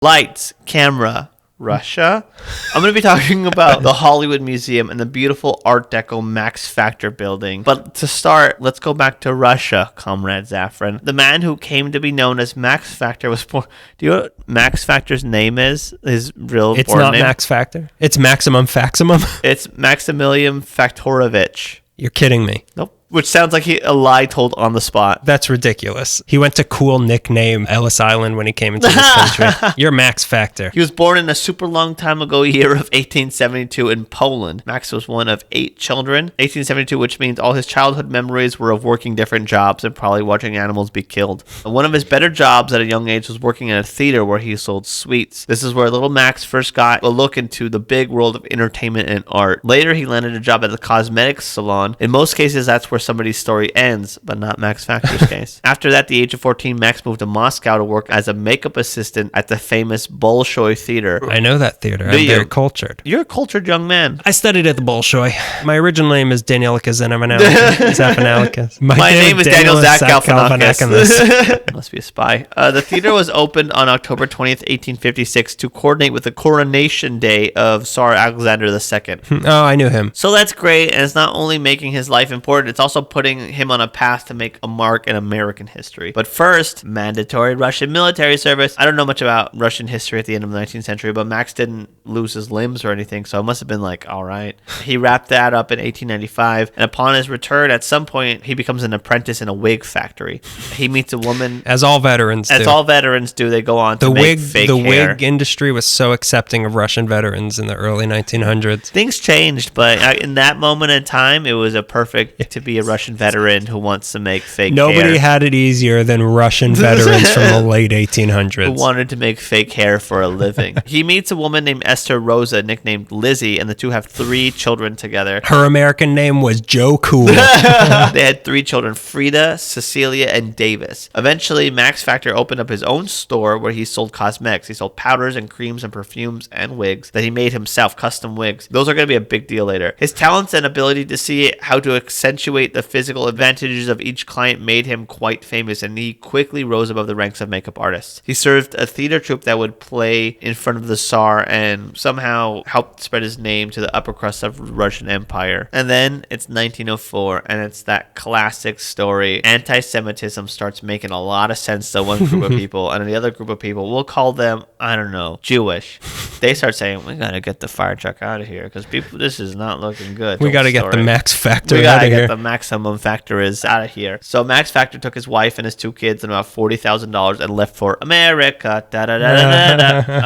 Lights, camera, Russia. I'm going to be talking about the Hollywood Museum and the beautiful Art Deco Max Factor building. But to start, let's go back to Russia, Comrade Zafran. The man who came to be known as Max Factor was born. Do you know what Max Factor's name is? His real It's born not name? Max Factor. It's Maximum Faximum. It's Maximilian Faktorovich. You're kidding me. Nope. Which sounds like a lie told on the spot. That's ridiculous. He went to cool nickname Ellis Island when he came into this country. You're Max Factor. He was born in a super long time ago year of 1872 in Poland. Max was one of 8 children. 1872, which means all his childhood memories were of working different jobs and probably watching animals be killed. One of his better jobs at a young age was working at a theater where he sold sweets. This is where little Max first got a look into the big world of entertainment and art. Later, he landed a job at the cosmetics salon. In most cases, that's where somebody's story ends, but not Max Factor's case. After that, the age of 14, Max moved to Moscow to work as a makeup assistant at the famous Bolshoi Theater. I know that theater. I'm very cultured. You're a cultured young man. I studied at the Bolshoi. My original name is Danielika Zafanalakis. My name is Daniel Zach Galifianakis. Must be a spy. The theater was opened on October 20th, 1856 to coordinate with the coronation day of Tsar Alexander II. Oh, I knew him. So that's great, and it's not only making his life important, it's also putting him on a path to make a mark in American history. But first, mandatory Russian military service. I don't know much about Russian history at the end of the 19th century, but Max didn't lose his limbs or anything, so it must have been like, all right. He wrapped that up in 1895, and upon his return, at some point, he becomes an apprentice in a wig factory. He meets a woman. As all veterans do. As all veterans do, they go on to make fake hair. The wig industry was so accepting of Russian veterans in the early 1900s. Things changed, but in that moment in time, it was a perfect to be a Russian veteran who wants to make fake hair. Nobody had it easier than Russian veterans from the late 1800s. Who wanted to make fake hair for a living. He meets a woman named Esther Rosa, nicknamed Lizzie, and the two have 3 children together. Her American name was Joe Cool. They had 3 children, Frida, Cecilia, and Davis. Eventually, Max Factor opened up his own store where he sold cosmetics. He sold powders and creams and perfumes and wigs that he made himself, custom wigs. Those are going to be a big deal later. His talents and ability to see how to accentuate the physical advantages of each client made him quite famous, and he quickly rose above the ranks of makeup artists. He served a theater troupe that would play in front of the Tsar and somehow helped spread his name to the upper crust of the Russian Empire. And then it's 1904, and it's that classic story. Anti-Semitism starts making a lot of sense to one group of people, and the other group of people, we'll call them, I don't know, Jewish. They start saying, we gotta get the fire truck out of here, because people, this is not looking good. We gotta get the Max Factor out of here. We gotta get the Maximum Factor is out of here. So Max Factor took his wife and his 2 kids and about $40,000 and left for America.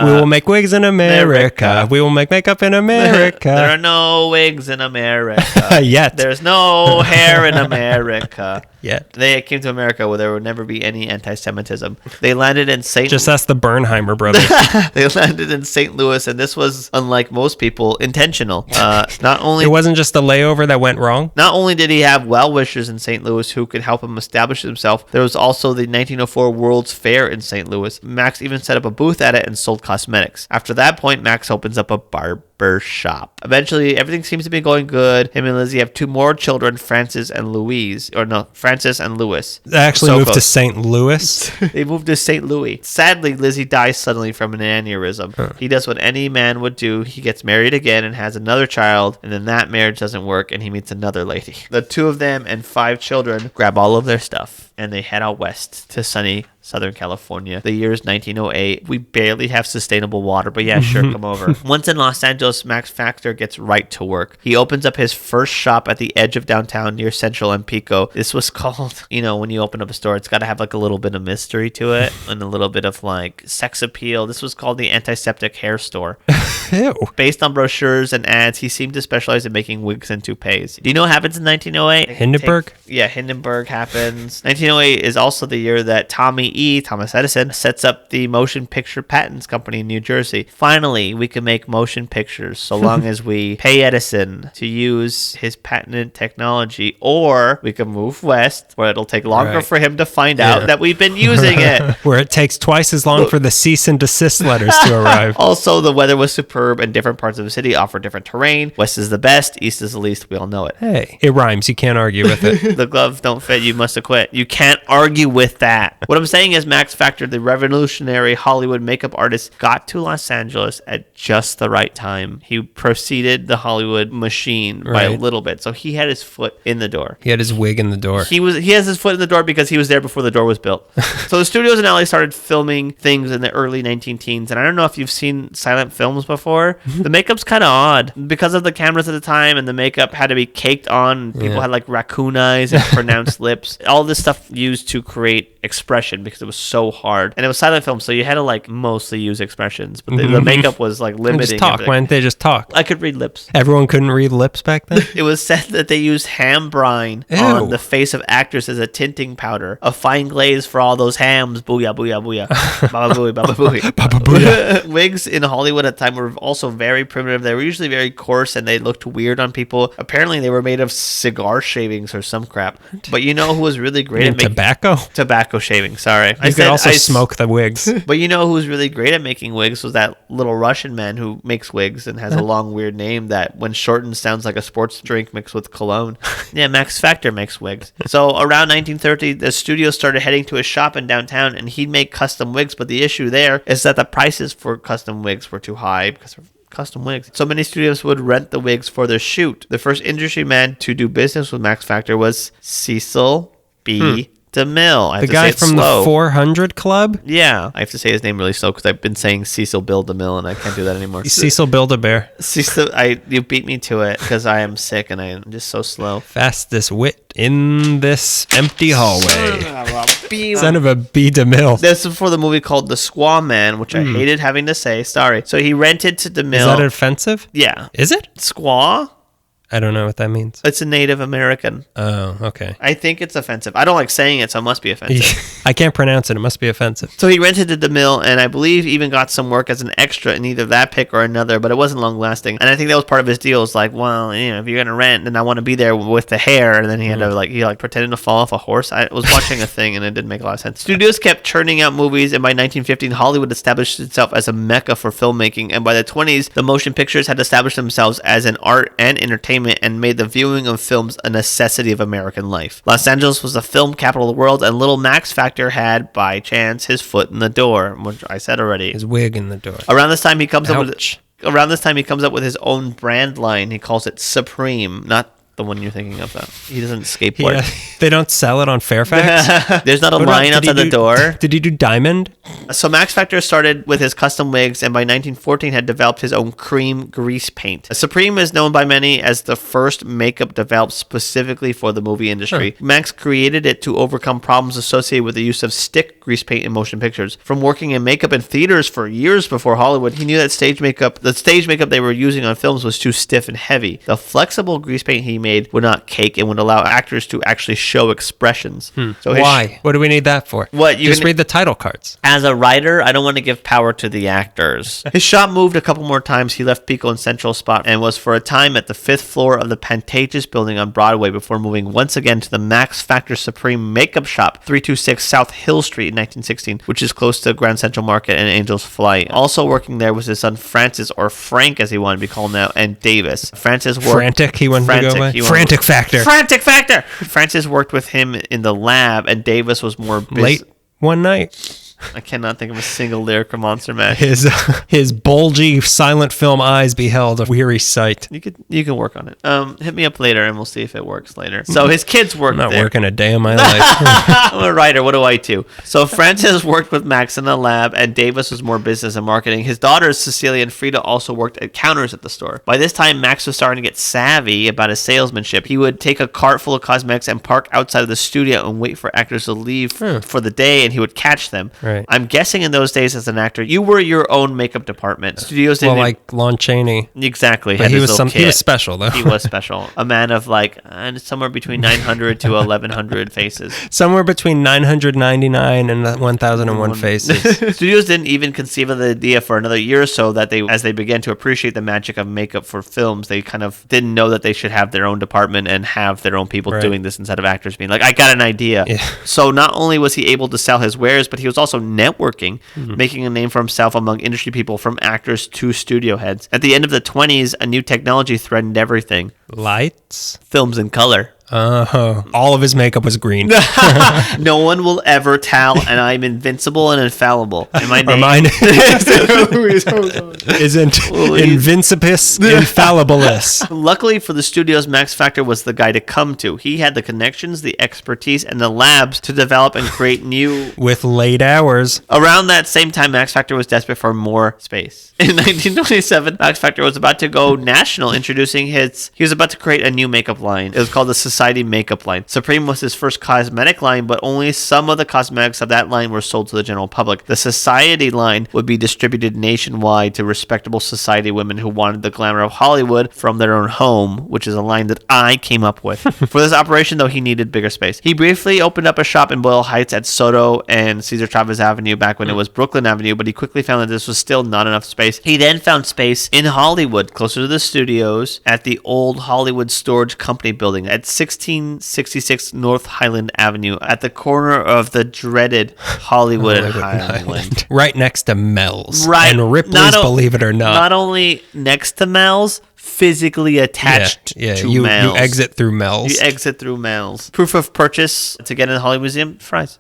We will make wigs in America. We will make makeup in America. There are no wigs in America. Yet. There's no hair in America. Yet. They came to America where there would never be any anti-Semitism. They landed in St. Just ask the Bernheimer brothers. They landed in St. Louis, and this was, unlike most people, intentional. Not only it wasn't just a layover that went wrong. Not only did he have well-wishers in St. Louis who could help him establish himself, there was also the 1904 World's Fair in St. Louis. Max even set up a booth at it and sold cosmetics. After that point, Max opens up a barber shop. Eventually, everything seems to be going good. Him and Lizzie have 2 more children, Francis and Louis. They actually moved to St. Louis. They moved to St. Louis. Sadly, Lizzie dies suddenly from an aneurysm. He does what any man would do. He gets married again and has another child, and then that marriage doesn't work, and he meets another lady. The 2 of them and 5 children grab all of their stuff, and they head out west to sunny Southern California. The year is 1908. We barely have sustainable water, but yeah, sure, come over. Once in Los Angeles, Max Factor gets right to work. He opens up his first shop at the edge of downtown near Central and Pico. This was called, when you open up a store, it's got to have like a little bit of mystery to it and a little bit of like sex appeal. This was called the Antiseptic Hair Store. Ew. Based on brochures and ads, he seemed to specialize in making wigs and toupees. Do you know what happens in 1908? Hindenburg? Hindenburg happens. 1908 is also the year that Thomas Edison, sets up the Motion Picture Patents Company in New Jersey. Finally, we can make motion pictures so long as we pay Edison to use his patented technology, or we can move west where it'll take longer for him to find out that we've been using it. Where it takes twice as long for the cease and desist letters to arrive. Also, the weather was superb and different parts of the city offer different terrain. West is the best, east is the least. We all know it. Hey, it rhymes. You can't argue with it. The gloves don't fit. You must have quit. You can't argue with that. What I'm saying saying is Max Factor, the revolutionary Hollywood makeup artist, got to Los Angeles at just the right time. He preceded the Hollywood machine by a little bit. So he had his foot in the door. He had his wig in the door. He has his foot in the door because he was there before the door was built. So the studios in LA started filming things in the early 19-teens. And I don't know if you've seen silent films before. The makeup's kind of odd because of the cameras at the time, and the makeup had to be caked on. People had like raccoon eyes and pronounced lips. All this stuff used to create expression because it was so hard. And it was silent film, so you had to like mostly use expressions. But the makeup was like limiting. Just talk. Why didn't they just talk? I could read lips. Everyone couldn't read lips back then? It was said that they used ham brine on the face of actors as a tinting powder, a fine glaze for all those hams. Booyah, booyah, booyah. Baba booey, baba booey. Baba booyah. Wigs in Hollywood at the time were also very primitive. They were usually very coarse and they looked weird on people. Apparently they were made of cigar shavings or some crap. But you know who was really great at making tobacco? Tobacco shavings, sorry. You could also smoke the wigs. But you know who was really great at making wigs was that little Russian man who makes wigs and has a long weird name that when shortened sounds like a sports drink mixed with cologne. Yeah, Max Factor makes wigs. So around 1930, the studio started heading to a shop in downtown and he'd make custom wigs. But the issue there is that the prices for custom wigs were too high because of custom wigs. So many studios would rent the wigs for their shoot. The first industry man to do business with Max Factor was Cecil B. DeMille. The guy from the 400 Club? Yeah. I have to say his name really slow because I've been saying Cecil Bill DeMille and I can't do that anymore. Cecil Build-A-Bear. Cecil, you beat me to it because I am sick and I am just so slow. Fastest wit in this empty hallway. Son of a B. DeMille. This is for the movie called The Squaw Man, which I hated having to say. Sorry. So he rented to DeMille. Is that offensive? Yeah. Is it? Squaw? I don't know what that means. It's a Native American. Oh, okay. I think it's offensive. I don't like saying it, so it must be offensive. I can't pronounce it. It must be offensive. So he rented to DeMille, and I believe even got some work as an extra in either that pick or another, but it wasn't long lasting. And I think that was part of his deal. It's like, well, if you're gonna rent, then I want to be there with the hair. And then he had to he pretended to fall off a horse. I was watching a thing, and it didn't make a lot of sense. Studios kept churning out movies, and by 1915, Hollywood established itself as a mecca for filmmaking. And by the 20s, the motion pictures had established themselves as an art and entertainment, and made the viewing of films a necessity of American life. Los Angeles was the film capital of the world, and little Max Factor had, by chance, his foot in the door, which I said already. His wig in the door. Around this time, he comes up with his own brand line. He calls it Supreme, not the one you're thinking of, though. He doesn't skateboard. Yeah, they don't sell it on Fairfax? There's not a line outside the door. Did he do Diamond? So Max Factor started with his custom wigs, and by 1914 had developed his own cream grease paint. Supreme is known by many as the first makeup developed specifically for the movie industry. Max created it to overcome problems associated with the use of stick grease paint in motion pictures. From working in makeup in theaters for years before Hollywood, he knew that the stage makeup they were using on films was too stiff and heavy. The flexible grease paint he made would not cake and would allow actors to actually show expressions. So why? What do we need that for? What you just read the title cards. As a writer, I don't want to give power to the actors. His shop moved a couple more times. He left Pico and Central Spot and was for a time at the 5th floor of the Pantages building on Broadway before moving once again to the Max Factor Supreme Makeup Shop, 326 South Hill Street in 1916, which is close to Grand Central Market and Angel's Flight. Also working there was his son Francis, or Frank as he wanted to be called now, and Davis. Francis worked... Frantic, he wanted to go by? Frantic Factor. Frantic Factor! Francis worked with him in the lab, and Davis was more late one night. I cannot think of a single lyric from Monster Mash. His bulgy silent film eyes beheld a weary sight. You can work on it. Hit me up later and we'll see if it works later. So his kids worked there. I'm not working a day in my life. I'm a writer. What do I do? So Francis worked with Max in the lab, and Davis was more business and marketing. His daughters, Cecilia and Frida, also worked at counters at the store. By this time, Max was starting to get savvy about his salesmanship. He would take a cart full of cosmetics and park outside of the studio and wait for actors to leave for the day, and he would catch them. Right. I'm guessing in those days as an actor, you were your own makeup department. Studios didn't... Well, like Lon Chaney. Exactly. But he was special, though. He was special. A man of somewhere between 900 to 1,100 faces. Somewhere between 999 and 1,001 faces. Studios didn't even conceive of the idea for another year or so that as they began to appreciate the magic of makeup for films, they kind of didn't know that they should have their own department and have their own people doing this instead of actors being like, I got an idea. Yeah. So not only was he able to sell his wares, but he was also networking, making a name for himself among industry people from actors to studio heads. At the end of the 20s, a new technology threatened everything. Lights? Films in color. All of his makeup was green. No one will ever tell, and I'm invincible and infallible. And my name, Mine isn't Invincipus Infallibilis. Luckily for the studios, Max Factor was the guy to come to. He had the connections, the expertise, and the labs to develop and create new... With late hours. Around that same time, Max Factor was desperate for more space. In 1927, Max Factor was about to go national, introducing his... He was about to create a new makeup line. It was called the Society Makeup Line. Supreme was his first cosmetic line, but only some of the cosmetics of that line were sold to the general public. The Society line would be distributed nationwide to respectable society women who wanted the glamour of Hollywood from their own home, which is a line that I came up with. For this operation, though, he needed bigger space. He briefly opened up a shop in Boyle Heights at Soto and Cesar Chavez Avenue back when it was Brooklyn Avenue, but he quickly found that this was still not enough space. He then found space in Hollywood, closer to the studios, at the old Hollywood Storage Company building at 1666 North Highland Avenue, at the corner of the dreaded Hollywood and Highland. Right next to Mel's. Right. And Ripley's, believe it or not. Not only next to Mel's, physically attached to Mel's. You exit through Mel's. You exit through Mel's. Proof of purchase to get in the Hollywood Museum? Fries.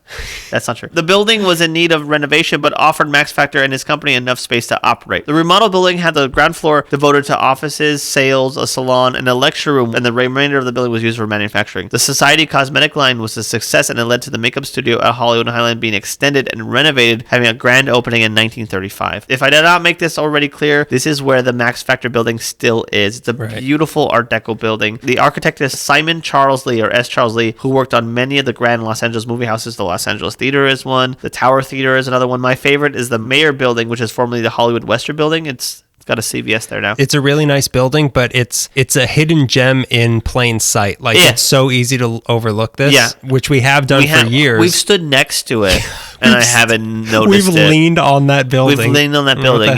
That's not true. The building was in need of renovation, but offered Max Factor and his company enough space to operate. The remodeled building had the ground floor devoted to offices, sales, a salon, and a lecture room, and the remainder of the building was used for manufacturing. The Society cosmetic line was a success, and it led to the makeup studio at Hollywood and Highland being extended and renovated, having a grand opening in 1935. If I did not make this already clear, this is where the Max Factor building still is. It's a beautiful Art Deco building. The architect is Simon Charles Lee, or S. Charles Lee, who worked on many of the grand Los Angeles movie houses. The Los Angeles Theater is one. The Tower Theater is another one. My favorite is the Mayer Building, which is formerly the Hollywood Western Building. It's got a CVS there now. It's a really nice building, but it's a hidden gem in plain sight. Like, it's so easy to overlook this, which we have done for years. We've stood next to it, and I haven't noticed We've leaned on that building. We've leaned on that building,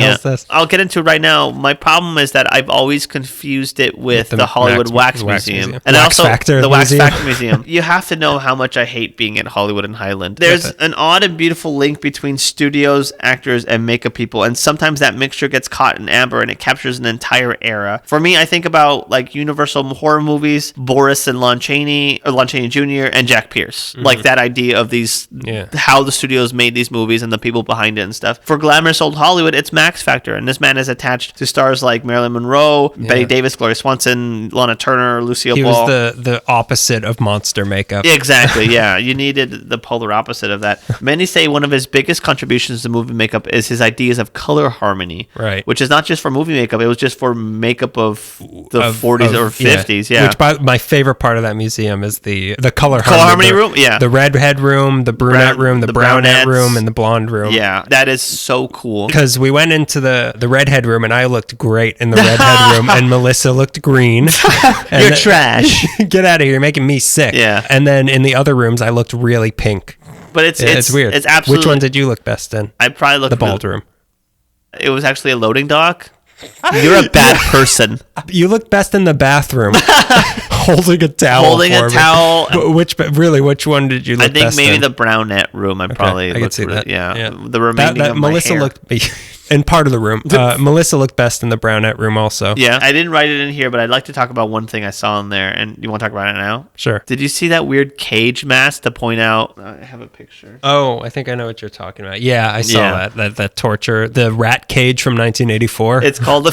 I'll get into it right now. My problem is that I've always confused it with the Hollywood Wax Museum. And Wax Factor the Wax Factor Museum. You have to know how much I hate being at Hollywood and Highland. There's an odd and beautiful link between studios, actors, and makeup people, and sometimes that mixture gets caught in amber, and it captures an entire era. For me, I think about like Universal horror movies, Boris and Lon Chaney, or Lon Chaney Jr., and Jack Pierce. Like that idea of these, how the studios made these movies and the people behind it and stuff. For glamorous old Hollywood, it's Max Factor, and this man is attached to stars like Marilyn Monroe, Betty Davis, Gloria Swanson, Lana Turner, Lucille Ball. He was the opposite of monster makeup. Exactly, yeah. You needed the polar opposite of that. Many say one of his biggest contributions to movie makeup is his ideas of color harmony, which is not just for movie makeup, it was just for makeup of the 40s or 50s, Which my favorite part of that museum is the color harmony room, the redhead room, the brunette room, the brownette room, and the blonde room. Yeah, that is so cool. Because we went into the redhead room, and I looked great in the redhead room, and Melissa looked green. You're trash. Get out of here, you're making me sick. Yeah. And then in the other rooms, I looked really pink. But it's weird. It's absolutely... Which one did you look best in? I probably looked... The bald room. It was actually a loading dock. You're a bad person. You look best in the bathroom, holding a towel. Which one did you look best in? I think maybe the brownette room. I could see that. Yeah. The remaining of my Melissa hair. looked in part of the room. Melissa looked best in the brownette room also. Yeah. I didn't write it in here, but I'd like to talk about one thing I saw in there. And you want to talk about it now? Sure. Did you see that weird cage mask to point out? I have a picture. Oh, I think I know what you're talking about. Yeah, I saw that torture. The rat cage from 1984. It's called a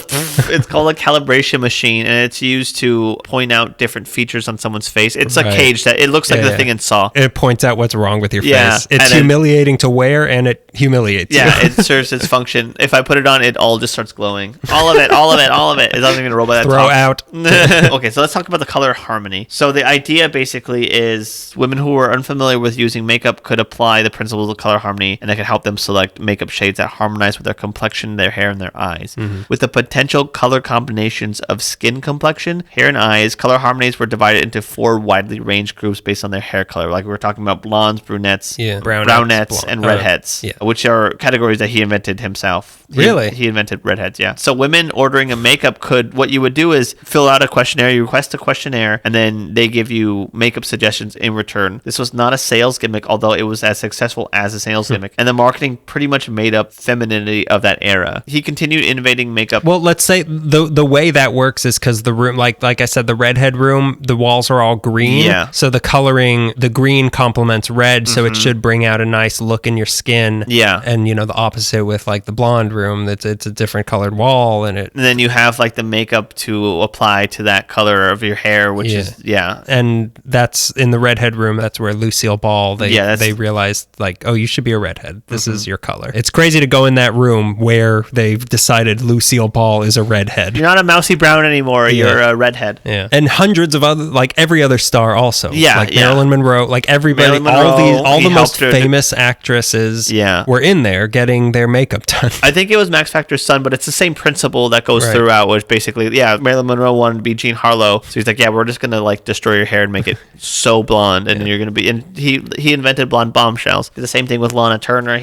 calibration machine, and it's used to point out different features on someone's face. It's a cage that it looks like the thing in Saw. It points out what's wrong with your face. It's humiliating to wear, and it humiliates you. It serves its function. If I put it on, it all just starts glowing. All of it. It doesn't even roll by that Throw out. Okay, so let's talk about the color harmony. So the idea basically is women who are unfamiliar with using makeup could apply the principles of color harmony, and it could help them select makeup shades that harmonize with their complexion, their hair, and their eyes. With the potential color combinations of skin complexion, hair, and eyes, color harmonies were divided into 4 widely ranged groups based on their hair color. Like we were talking about blondes, brunettes, brownettes, and redheads, which are categories that he invented himself. Really? He invented redheads, yeah. So women ordering a makeup what you would do is fill out a questionnaire, you request a questionnaire, and then they give you makeup suggestions in return. This was not a sales gimmick, although it was as successful as a sales gimmick. And the marketing pretty much made up femininity of that era. He continued innovating makeup. Well, let's say the way that works is because the room, like I said, the Redhead Room, the walls are all green. Yeah. So the coloring, the green complements red, so it should bring out a nice look in your skin. Yeah. And, the opposite with like the blonde room, it's a different colored wall. And then you have like the makeup to apply to that color of your hair, which is, And that's in the Redhead Room. That's where Lucille Ball, they realized like, oh, you should be a redhead. This is your color. It's crazy to go in that room where they've decided Lucille Ball is a redhead. You're not a mousy brown anymore. You're a redhead. Yeah. And hundreds of other, like every other star also. Yeah. Like Marilyn Monroe, like everybody, all the most famous actresses were in there getting their makeup done. I think it was Max Factor's son, but it's the same principle that goes throughout, which basically, Marilyn Monroe wanted to be Jean Harlow. So he's like, we're just going to like destroy your hair and make it so blonde. And then you're going to be, and he invented blonde bombshells. The same thing with Lana Turner.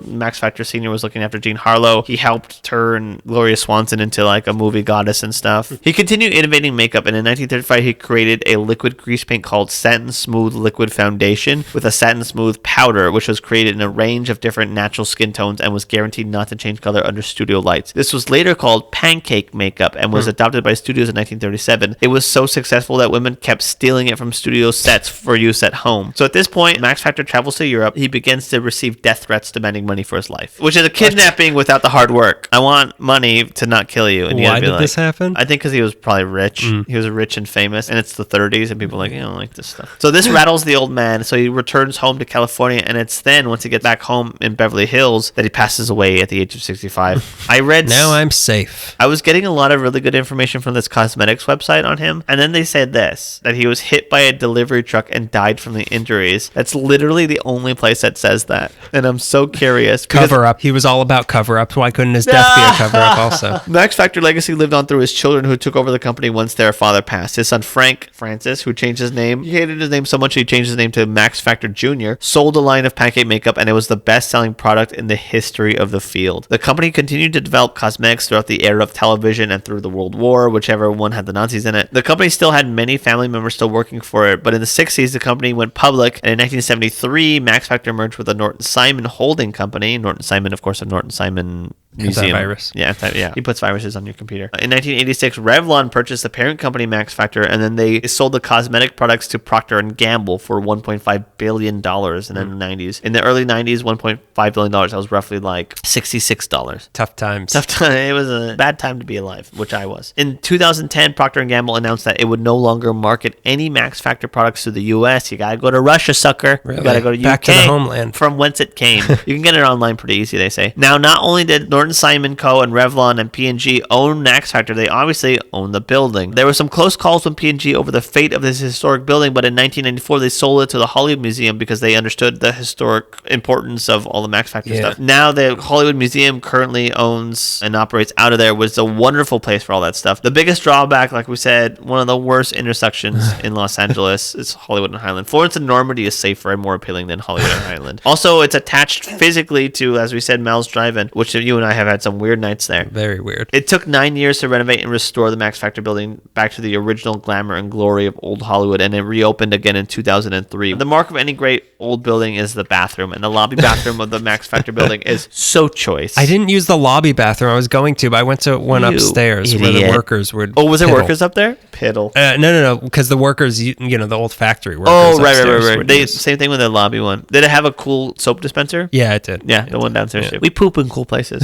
Max Factor Sr. was looking after Jean Harlow. He helped turn Gloria Swanson into like a movie goddess and stuff. He continued innovating makeup, and in 1935 he created a liquid grease paint called Satin Smooth Liquid Foundation with a satin smooth powder, which was created in a range of different natural skin tones and was guaranteed not to change color under studio lights. This was later called pancake makeup and was adopted by studios in 1937. It was so successful that women kept stealing it from studio sets for use at home. So at this point, Max Factor travels to Europe. He begins to receive death threats demanding money for his life, which is a kidnapping without the hard work. I want money to not kill you. And why did this happen? I think because he was probably rich. He was rich and famous, and it's the 30s, and people are like, I don't like this stuff. So this rattles the old man, so he returns home to California, and it's then, once he gets back home in Beverly Hills, that he passes away at the age of 65. Now I'm safe. I was getting a lot of really good information from this cosmetics website on him, and then they said that he was hit by a delivery truck and died from the injuries. That's literally the only place that says that, and I'm so curious. Cover up. He was all about cover up. Why couldn't his death be a cover up also? Max Factor legacy lived on through his children, who took over the company once their father passed. His son Francis, who changed his name. He hated his name so much he changed his name to Max Factor Jr., sold a line of pancake makeup, and it was the best-selling product in the history of the field. The company continued to develop cosmetics throughout the era of television and through the World War, whichever one had the Nazis in it. The company still had many family members still working for it, but in the 60s, the company went public, and in 1973, Max Factor merged with the Norton Simon Holding Company. Norton Simon, of course, of Norton Simon Museum. Antivirus. Yeah. He puts viruses on your computer. In 1986, Revlon purchased the parent company Max Factor, and then they sold the cosmetic products to Procter & Gamble for $1.5 billion in the 90s. In the early 90s, $1.5 billion, that was roughly like $66. Tough times. It was a bad time to be alive, which I was. In 2010, Procter & Gamble announced that it would no longer market any Max Factor products to the U.S. You gotta go to Russia, sucker. Really? You gotta go to Back UK, to the homeland. from whence it came. You can get it online pretty easy, they say. Now, not only did Norton Simon Co. and Revlon and P&G own Max Factor, they obviously own the building. There were some close calls with P&G over the fate of this historic building, but in 1994 they sold it to the Hollywood Museum because they understood the historic importance of all the Max Factor stuff. Now the Hollywood Museum currently owns and operates out of there, which is a wonderful place for all that stuff. The biggest drawback, like we said, one of the worst intersections in Los Angeles is Hollywood and Highland. Florence and Normandy is safer and more appealing than Hollywood and Highland. Also, it's attached physically to, as we said, Mel's Drive-In, which you and I have had some weird nights there. Very weird. It took 9 years to renovate and restore the Max Factor building back to the original glamour and glory of old Hollywood, and it reopened again in 2003. The mark of any great old building is the bathroom, and the lobby bathroom of the Max Factor building is so choice. I didn't use the lobby bathroom. I was going to, but I went to one upstairs where the workers would. Oh, was there workers up there? Piddle. No, because the workers, the old factory workers. Oh, right. Same thing with the lobby one. Did it have a cool soap dispenser? Yeah, it did. Yeah, the one downstairs. Yeah. We poop in cool places.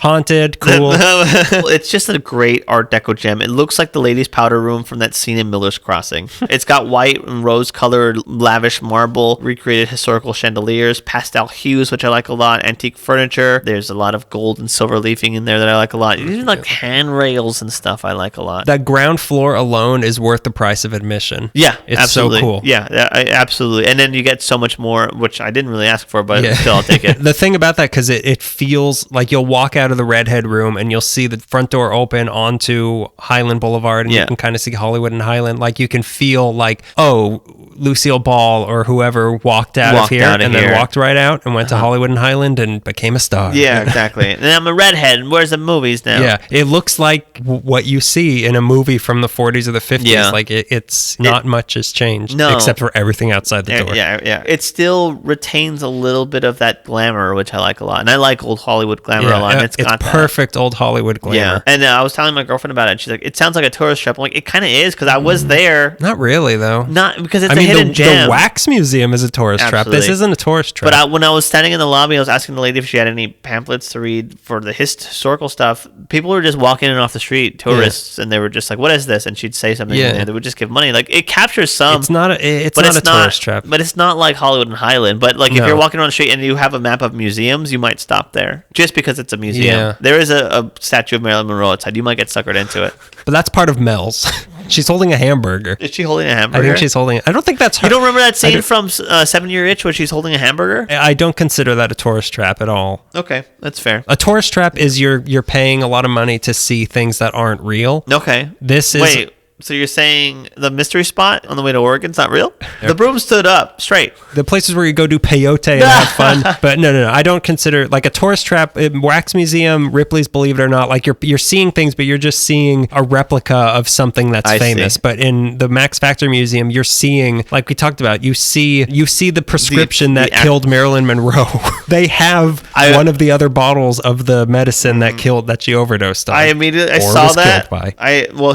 Haunted, cool. It's just a great Art Deco gem. It looks like the ladies' powder room from that scene in Miller's Crossing. It's got white and rose-colored lavish marble, recreated historical chandeliers, pastel hues, which I like a lot, antique furniture. There's a lot of gold and silver leafing in there that I like a lot. Even like handrails and stuff I like a lot. That ground floor alone is worth the price of admission. Yeah, it's absolutely. So cool. Yeah, absolutely. And then you get so much more, which I didn't really ask for, but still I'll take it. The thing about that, because it feels like you'll walk out of the Redhead Room and you'll see the front door open onto Highland Boulevard, and you can kind of see Hollywood and Highland. Like you can feel like, oh, Lucille Ball or whoever walked out of here and then walked right out and went to Hollywood and Highland and became a star. Yeah, exactly. And I'm a redhead. And where's the movies now? Yeah, it looks like what you see in a movie from the 40s or the 50s. Yeah. Like it's not much has changed except for everything outside the door. Yeah. It still retains a little bit of that glamour, which I like a lot. And I like old Hollywood glamour a lot. And it's got perfect old Hollywood glamour. Yeah. And I was telling my girlfriend about it. And she's like, it sounds like a tourist trap. I'm like, it kind of is because I was there. Not really, though. Not because it's a hidden gem. The Wax Museum is a tourist trap. This isn't a tourist trap. But when I was standing in the lobby, I was asking the lady if she had any pamphlets to read for the historical stuff. People were just walking in off the street, tourists, and they were just like, what is this? And she'd say something, and they would just give money. Like, it captures some. It's not a tourist trap. But it's not like Hollywood and Highland. But, like, if you're walking around the street and you have a map of museums, you might stop there just because it's a museum. Yeah. There is a statue of Marilyn Monroe outside. You might get suckered into it. But that's part of Mel's. She's holding a hamburger. Is she holding a hamburger? I think she's holding it. I don't think that's her. You don't remember that scene from 7 Year Itch where she's holding a hamburger? I don't consider that a tourist trap at all. Okay, that's fair. A tourist trap is you're paying a lot of money to see things that aren't real. Okay. Wait. So you're saying the mystery spot on the way to Oregon's not real? The broom stood up straight. The places where you go do peyote and have fun. But no. I don't consider like a tourist trap. Wax Museum, Ripley's Believe It or Not. Like you're seeing things, but you're just seeing a replica of something that's famous. But in the Max Factor Museum, you're seeing, like we talked about, you see the prescription that killed Marilyn Monroe. They have one of the other bottles of the medicine that she overdosed on. I immediately saw that.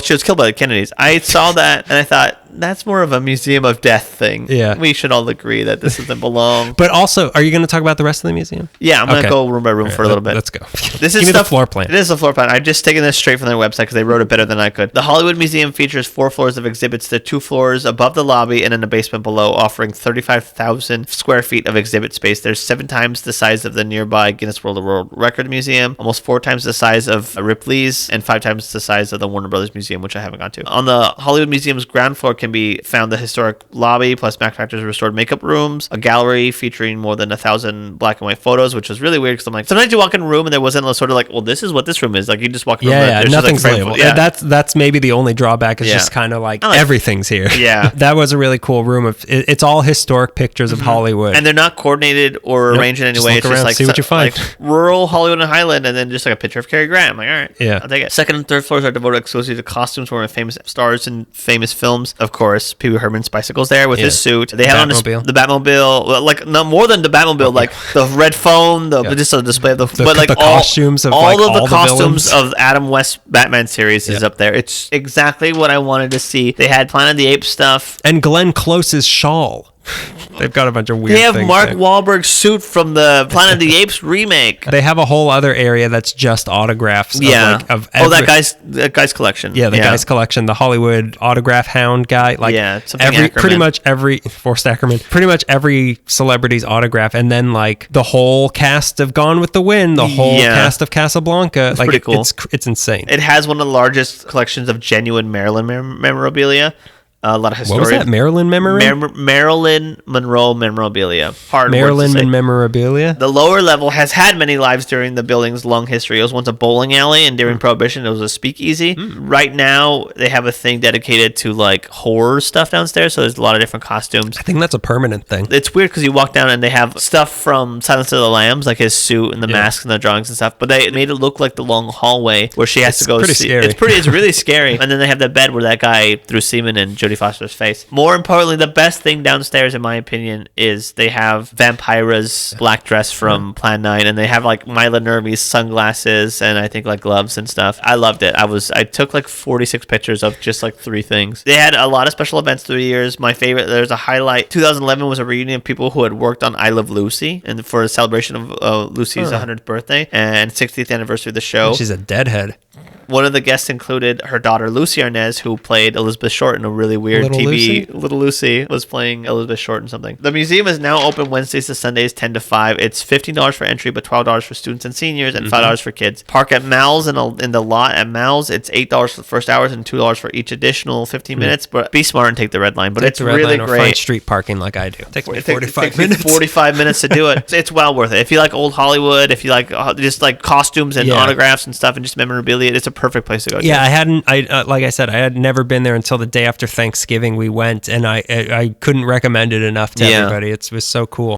She was killed by the Kennedys. I saw that and I thought, that's more of a museum of death thing. Yeah. We should all agree that this doesn't belong. But also, are you going to talk about the rest of the museum? Yeah, I'm going to go room by room for a little bit. Let's go. This is the floor plan. It is the floor plan. I've just taken this straight from their website because they wrote it better than I could. The Hollywood Museum features 4 floors of exhibits. There are 2 floors above the lobby and in the basement below, offering 35,000 square feet of exhibit space. There's 7 times the size of the nearby Guinness World Record Museum, almost 4 times the size of Ripley's, and 5 times the size of the Warner Brothers Museum, which I haven't gone to. On the Hollywood Museum's ground floor can be found the historic lobby plus Max Factor's restored makeup rooms, a gallery featuring more than 1,000 black and white photos, which was really weird because I'm like, sometimes you walk in a room and there wasn't a sort of like, well, this is what this room is. Like you just walk in a room and nothing's labeled. Yeah, that's maybe the only drawback is just kind of like everything's here. Yeah. That was a really cool room. It's all historic pictures of Hollywood. And they're not coordinated or arranged in any way. It's just like, see what you find. Like rural Hollywood and Highland and then just like a picture of Cary Grant. I'm like, all right, I'll take it. Second and third floors are devoted exclusively to costumes from famous stars and famous films. Of course, Pee Wee Herman's bicycle's there with his suit. They have the Batmobile, like no more than the Batmobile, like the red phone, just a display of the costumes of all of the costumes of Adam West's Batman series is up there. It's exactly what I wanted to see. They had Planet of the Apes stuff and Glenn Close's shawl. They've got a bunch of weird things. They have Mark Wahlberg's suit from the Planet of the Apes remake. They have a whole other area that's just autographs of that guy's collection. Yeah, the guy's collection. The Hollywood autograph hound guy. Like pretty much every celebrity's autograph, and then like the whole cast of Gone with the Wind, the whole cast of Casablanca. It's pretty cool. It's insane. It has one of the largest collections of genuine Marilyn memorabilia. A lot of historians. What was that? Marilyn memory? Marilyn Monroe memorabilia. Marilyn memorabilia? The lower level has had many lives during the building's long history. It was once a bowling alley, and during Prohibition, it was a speakeasy. Right now, they have a thing dedicated to like horror stuff downstairs, so there's a lot of different costumes. I think that's a permanent thing. It's weird because you walk down and they have stuff from Silence of the Lambs, like his suit and the masks and the drawings and stuff, but they made it look like the long hallway where she has to go see. Scary. It's really scary. And then they have the bed where that guy threw semen in Jodie Foster's face. More importantly, the best thing downstairs, in my opinion, is they have Vampira's black dress from Plan 9, and they have like Mila Nervi's sunglasses and I think like gloves and stuff. I loved it. I took like 46 pictures of just like 3 things. They had a lot of special events through the years. My favorite, there's a highlight. 2011 was a reunion of people who had worked on I Love Lucy, and for a celebration of Lucy's 100th birthday and 60th anniversary of the show. She's a deadhead. One of the guests included her daughter, Lucy Arnaz, who played Elizabeth Short in a really weird TV. Little Lucy was playing Elizabeth Short in something. The museum is now open Wednesdays to Sundays, 10 to 5. It's $15 for entry, but $12 for students and seniors, and $5 for kids. Park at Mal's in the lot at Mal's. It's $8 for the first hours and $2 for each additional 15 minutes. But be smart and take take the red line. But it's really great. Or find street parking like I do. It takes me 45 minutes. 45 minutes to do it. It's well worth it. If you like old Hollywood, if you like just like costumes and autographs and stuff and just memorabilia, it's a perfect place to go. Yeah, I hadn't. Like I said, I had never been there until the day after Thanksgiving we went, and I couldn't recommend it enough to everybody. It was so cool.